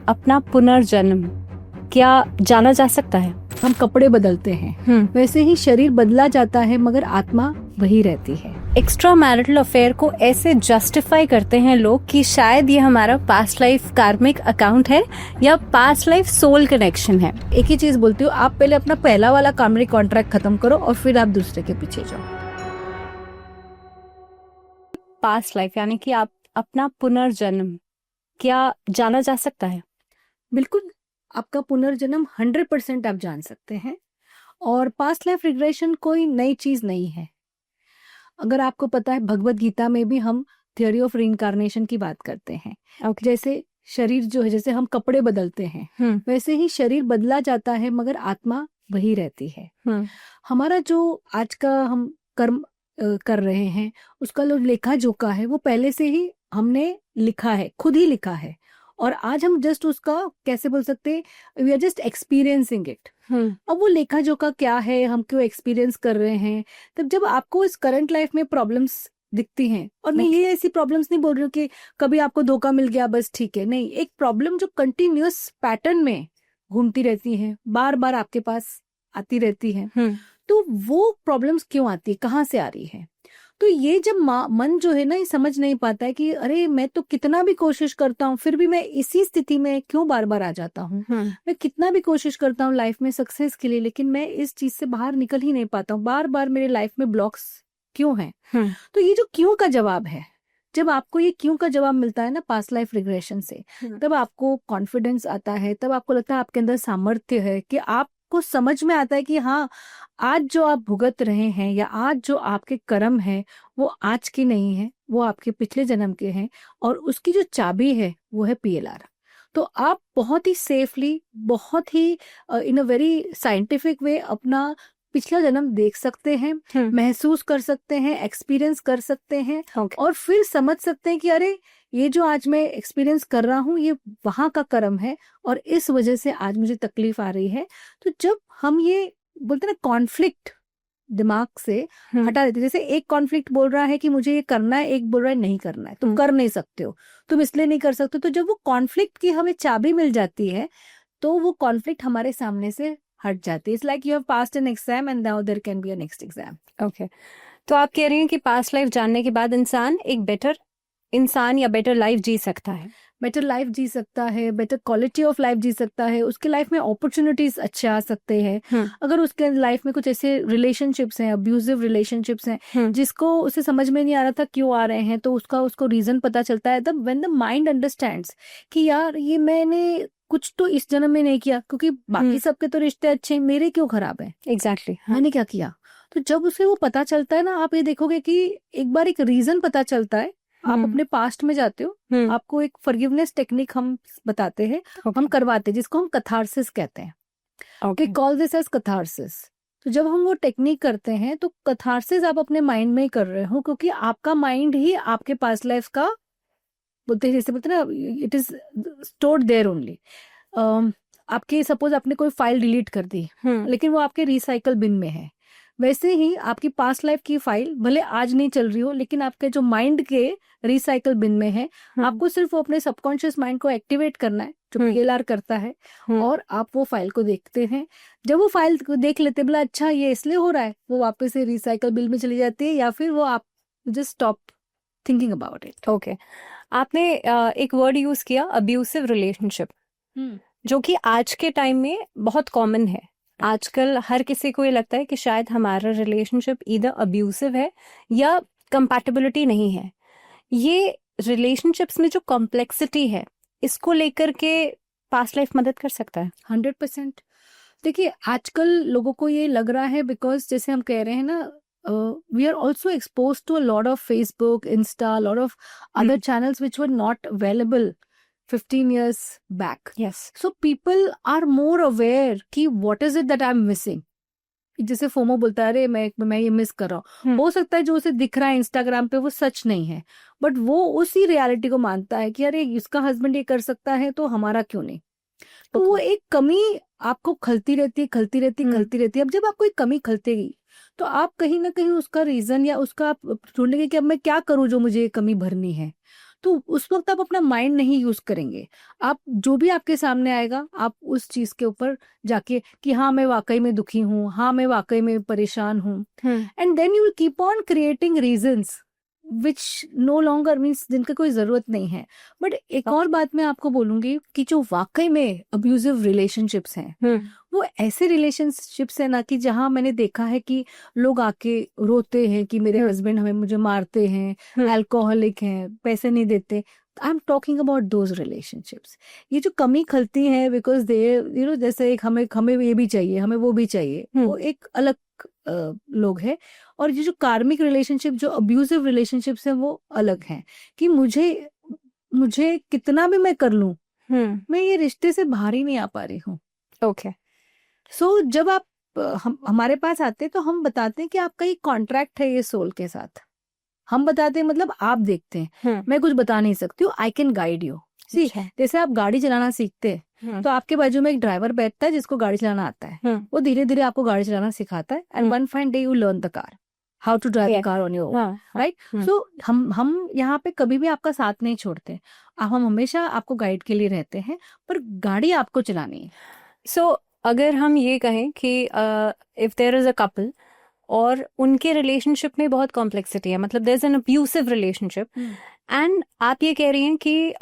अपना पुनर्जन्म क्या जाना जा सकता है? हम कपड़े बदलते हैं, वैसे ही शरीर बदला जाता है मगर आत्मा वही रहती है। एक्स्ट्रा मैरिटल अफेयर को ऐसे जस्टिफाई करते हैं लोग कि शायद ये हमारा पास्ट लाइफ कार्मिक अकाउंट है या पास्ट लाइफ सोल कनेक्शन है। एक ही चीज बोलती हूँ, आप पहले अपना पहला वाला कार्मिक कॉन्ट्रैक्ट खत्म करो और फिर आप दूसरे के पीछे जाओ। पास्ट लाइफ यानी कि आप अपना पुनर्जन्म क्या जाना जा सकता है? बिल्कुल, आपका पुनर्जन्म 100% आप जान सकते हैं। और पास्ट लाइफ रिग्रेशन कोई नई चीज नहीं है। अगर आपको पता है, भगवत गीता में भी हम थियोरी ऑफ रीइंकार्नेशन की बात करते हैं। जैसे शरीर जो है, जैसे हम कपड़े बदलते हैं, वैसे ही शरीर बदला जाता है मगर आत्मा वही रहती है। हमारा जो आज का हम कर्म कर रहे हैं, उसका जो लेखा जोखा है वो पहले से ही हमने लिखा है, खुद ही लिखा है। और आज हम जस्ट उसका कैसे बोल सकते हैं, we are just experiencing it. अब वो लेखा जोखा क्या है, हम क्यों एक्सपीरियंस कर रहे हैं, तब जब आपको इस करंट लाइफ में प्रॉब्लम्स दिखती हैं, और मैं ये ऐसी प्रॉब्लम्स नहीं बोल रही हूँ कि कभी आपको धोखा मिल गया बस ठीक है, नहीं, एक प्रॉब्लम जो कंटिन्यूअस पैटर्न में घूमती रहती है, बार बार आपके पास आती रहती है, तो वो प्रॉब्लम्स क्यों आती है, कहाँ से आ रही है। तो ये जब मन जो है ना, ये समझ नहीं पाता है कि अरे मैं तो कितना भी कोशिश करता हूँ फिर भी मैं इसी स्थिति में क्यों बार बार आ जाता हूँ। मैं कितना भी कोशिश करता हूँ लाइफ में सक्सेस के लिए, लेकिन मैं इस चीज से बाहर निकल ही नहीं पाता हूँ, बार बार मेरे लाइफ में ब्लॉक्स क्यों हैं। तो ये जो क्यों का जवाब है, जब आपको ये क्यों का जवाब मिलता है ना पास्ट लाइफ रिग्रेशन से, तब आपको कॉन्फिडेंस आता है, तब आपको लगता है आपके अंदर सामर्थ्य है कि आपको समझ में आता है कि हाँ, आज जो आप भुगत रहे हैं या आज जो आपके कर्म है वो आज की नहीं है, वो आपके पिछले जन्म के हैं, और उसकी जो चाबी है वो है PLR। तो आप बहुत ही सेफली, बहुत ही इन अ वेरी साइंटिफिक वे अपना पिछला जन्म देख सकते हैं, महसूस कर सकते हैं, एक्सपीरियंस कर सकते हैं, और फिर समझ सकते हैं कि अरे ये जो आज मैं एक्सपीरियंस कर रहा हूँ ये वहां का कर्म है और इस वजह से आज मुझे तकलीफ आ रही है। तो जब हम ये बोलते हैं ना, कॉन्फ्लिक्ट दिमाग से हटा देते, जैसे एक कॉन्फ्लिक्ट बोल रहा है कि मुझे ये करना है, एक बोल रहा है नहीं करना है, तुम कर नहीं सकते हो, तुम इसलिए नहीं कर सकते, तो जब वो कॉन्फ्लिक्ट की हमें चाबी मिल जाती है तो वो कॉन्फ्लिक्ट हमारे सामने से हट जाती है। It's like you have passed an exam and now there can be a next exam. Okay, तो आप कह रही हैं कि पास्ट लाइफ जानने के बाद इंसान एक बेटर इंसान या बेटर लाइफ जी सकता है, बेटर लाइफ जी सकता है, बेटर क्वालिटी ऑफ लाइफ जी सकता है, उसके लाइफ में अपॉर्चुनिटीज अच्छे आ सकते हैं। अगर उसके लाइफ में कुछ ऐसे रिलेशनशिप्स हैं, अब्यूजिव रिलेशनशिप्स हैं, जिसको उसे समझ में नहीं आ रहा था क्यों आ रहे हैं, तो उसको रीजन पता चलता है, तब व्हेन द माइंड अंडरस्टैंड्स कि यार ये मैंने कुछ तो इस जन्म में नहीं किया, क्योंकि बाकी सबके तो रिश्ते अच्छे हैं, मेरे क्यों खराब है, एग्जैक्टली मैंने क्या किया। तो जब उसे वो पता चलता है ना, आप ये देखोगे कि एक बार एक रीजन पता चलता है, आप अपने पास्ट में जाते हो, आपको एक फॉरगिवनेस टेक्निक हम बताते हैं, हम करवाते हैं, जिसको हम कैथारसिस कहते हैं। We call this as catharsis. तो जब हम वो टेक्निक करते हैं तो कैथारसिस आप अपने माइंड में ही कर रहे हो, क्योंकि आपका माइंड ही आपके पास्ट लाइफ का बोलते हैं, जैसे बोलते हैं ना, it is stored there only. आपके सपोज आपने कोई फाइल डिलीट कर दी, लेकिन वो आपके रिसाइकल बिन में है, वैसे ही आपकी पास्ट लाइफ की फाइल भले आज नहीं चल रही हो, लेकिन आपके जो माइंड के रिसाइकल बिन में है। आपको सिर्फ वो अपने सबकॉन्शियस माइंड को एक्टिवेट करना है, जो PLR करता है, और आप वो फाइल को देखते हैं। जब वो फाइल को देख लेते, बोला अच्छा ये इसलिए हो रहा है, वो वापस से रिसाइकल बिन में चली जाती है, या फिर वो आप just stop thinking about it. Okay, आपने एक वर्ड यूज किया, अब्यूसिव रिलेशनशिप, जो कि आज के टाइम में बहुत कॉमन है। आजकल हर किसी को ये लगता है कि शायद हमारा रिलेशनशिप ईदर अब्यूसिव है या कंपैटिबिलिटी नहीं है। ये रिलेशनशिप्स में जो कॉम्प्लेक्सिटी है, इसको लेकर के पास्ट लाइफ मदद कर सकता है? 100%। देखिए, आजकल लोगों को ये लग रहा है, बिकॉज जैसे हम कह रहे हैं ना, we are also exposed to a lot of Facebook, Insta, a lot of other channels which were not available 15 years back. Yes. So people are more aware कि what is it that I'm missing. जैसे FOMO बोलता है, अरे मैं ये miss कर रहा हूँ। हो सकता है जो उसे दिख रहा है इंस्टाग्राम पे वो सच नहीं है, बट वो उसी रियलिटी को मानता है कि अरे इसका हस्बैंड ये कर सकता है तो हमारा क्यों नहीं। तो वो एक कमी आपको खलती रहती है। अब जब आपको एक कमी खलतेगी तो आप कहीं ना कहीं उसका रीजन या उसका आप ढूंढेंगे कि अब मैं क्या करूं जो मुझे ये कमी भरनी है। तो उस वक्त आप अपना माइंड नहीं यूज करेंगे। आप जो भी आपके सामने आएगा आप उस चीज के ऊपर जाके कि हाँ मैं वाकई में दुखी हूँ, हाँ मैं वाकई में परेशान हूँ, and then you will keep on creating reasons which no longer means जिनका कोई जरूरत नहीं है। बट एक और बात मैं आपको बोलूंगी कि जो वाकई में अब्यूजिव रिलेशनशिप्स हैं वो ऐसे रिलेशनशिप्स है ना कि जहां मैंने देखा है कि लोग आके रोते हैं कि मेरे हस्बैंड हमें मुझे मारते हैं, अल्कोहलिक हैं, पैसे नहीं देते। I am talking about those relationships. ये जो कमी खलती है बिकॉज दे यू नो जैसे एक हमें हमें ये भी चाहिए, हमें वो भी चाहिए, वो एक अलग लोग है। और ये जो कार्मिक रिलेशनशिप, जो अब्यूजिव रिलेशनशिप्स हैं वो अलग हैं कि मुझे कितना भी मैं कर लूं मैं ये रिश्ते से बाहर ही नहीं आ पा रही हूँ। ओके सो जब आप हमारे पास आते हैं तो हम बताते हैं कि आपका ये कॉन्ट्रैक्ट है ये सोल के साथ। हम बताते हैं मतलब आप देखते हैं, मैं कुछ बता नहीं सकती हूँ, आई कैन गाइड यू। सी जैसे आप गाड़ी चलाना सीखते हैं तो आपके बाजू में एक ड्राइवर बैठता है जिसको गाड़ी चलाना आता है, वो धीरे धीरे आपको गाड़ी चलाना सिखाता है and one fine day you learn the car, how to drive the car on your own, right. So हम यहाँ पे कभी भी आपका साथ नहीं छोड़ते, हम हमेशा आपको गाइड के लिए रहते हैं, पर गाड़ी आपको चलानी है। सो अगर हम ये कहें कि if there is a couple और उनके रिलेशनशिप में बहुत कॉम्प्लेक्सिटी है, मतलब there is an abusive relationship, and आप ये कह रही हैं कि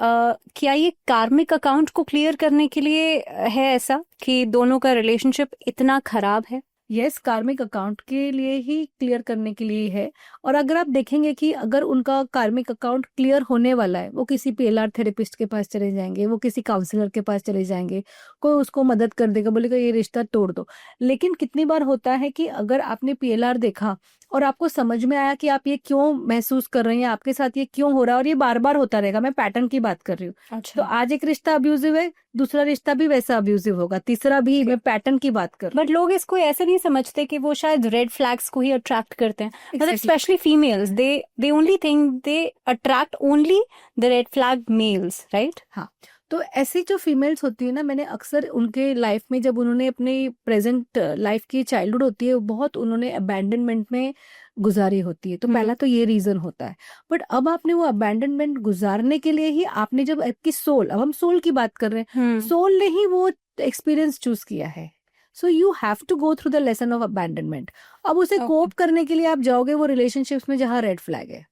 क्या ये कार्मिक अकाउंट को क्लियर करने के लिए है ऐसा कि दोनों का रिलेशनशिप इतना खराब है? यस, कार्मिक अकाउंट के लिए ही क्लियर करने के लिए है। और अगर आप देखेंगे कि अगर उनका कार्मिक अकाउंट क्लियर होने वाला है, वो किसी PLR थेरेपिस्ट के पास चले जाएंगे, वो किसी काउंसलर के पास चले जाएंगे, कोई उसको मदद कर देगा, बोलेगा ये रिश्ता तोड़ दो। लेकिन कितनी बार होता है कि अगर आपने PLR देखा और आपको समझ में आया कि आप ये क्यों महसूस कर रहे हैं, आपके साथ ये क्यों हो रहा है और ये बार बार होता रहेगा, मैं पैटर्न की बात कर रही हूँ। अच्छा। तो आज एक रिश्ता अब्यूजिव है, दूसरा रिश्ता भी वैसा अब्यूजिव होगा, तीसरा भी, मैं पैटर्न की बात कर रही हूँ। बट लोग इसको ऐसे नहीं समझते कि वो शायद रेड फ्लैग्स को ही अट्रैक्ट करते हैं, मतलब specially females, they only think they attract only the red flag males, right? हाँ, तो ऐसी जो फीमेल्स होती है ना, मैंने अक्सर उनके लाइफ में जब उन्होंने अपनी प्रेजेंट लाइफ की चाइल्डहुड होती है बहुत उन्होंने अबैंडनमेंट में गुजारी होती है, तो पहला तो ये रीजन होता है। बट अब आपने वो अबैंडनमेंट गुजारने के लिए ही आपने जब आपकी सोल, अब हम सोल की बात कर रहे हैं, सोल ने ही वो एक्सपीरियंस चूज किया है। So you have to go through the lesson of abandonment. अब उसे कोप करने के लिए आप जाओगे वो रिलेशनशिप्स में जहाँ रेड फ्लैग है।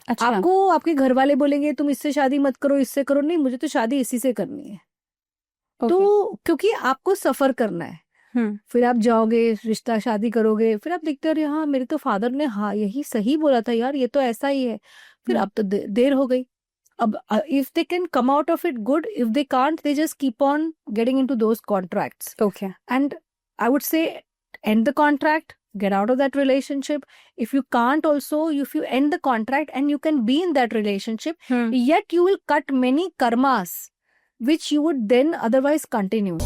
अच्छा। आपको आपके घर वाले बोलेंगे तुम इससे शादी मत करो, इससे करो, नहीं मुझे तो शादी इसी से करनी है। तो क्योंकि आपको सफर करना है, फिर आप जाओगे, रिश्ता शादी करोगे, फिर आप देखते हो हाँ मेरे तो फादर ने हाँ यही सही बोला था यार, ये तो ऐसा ही है। फिर अब तो देर हो गई। अब if they can come out of it good, if they can't they just keep on getting into those contracts. Okay, and I would say end the contract, get out of that relationship. If you can't also, if you end the contract and you can be in that relationship, yet you will cut many karmas which you would then otherwise continue.